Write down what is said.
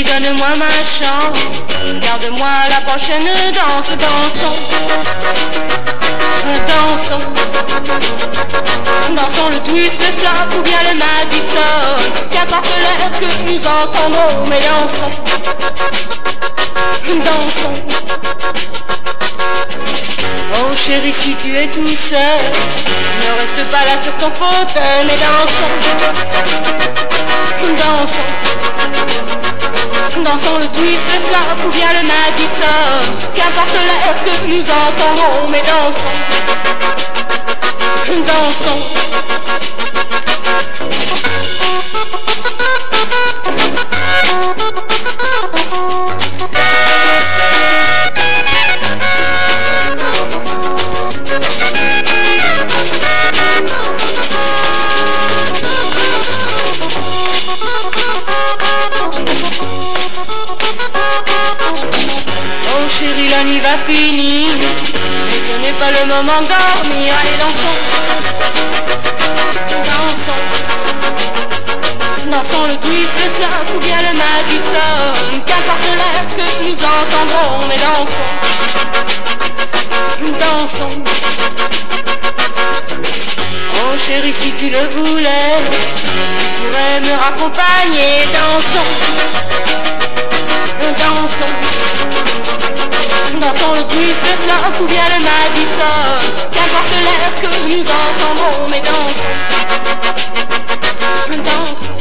donne-moi ma chance, garde-moi la prochaine danse, dansons, dansons, dansons le twist, le slap ou bien le Madison, qu'importe l'heure que nous entendrons, mais dansons, dansons. Oh chérie, si tu es tout seul, ne reste pas là sur ton fauteuil, mais dansons, dansons, dansons le twist, le slap ou bien le Madison, qu'importe l'heure que nous entendrons, mais dansons, dansons. Oh chérie, la nuit va finir, mais ce n'est pas le moment de dormir. Allez, dansons, dansons, dansons le twist, le slap ou bien le Madison, qu'importe l'heure que nous entendrons, mais dansons, dansons. Oh chérie, si tu le voulais, tu pourrais me raccompagner. Dansons, dansons, dansons le twist, le slap ou bien le Madison, qu'importe l'heure que nous entendrons, mais dansons, dansons.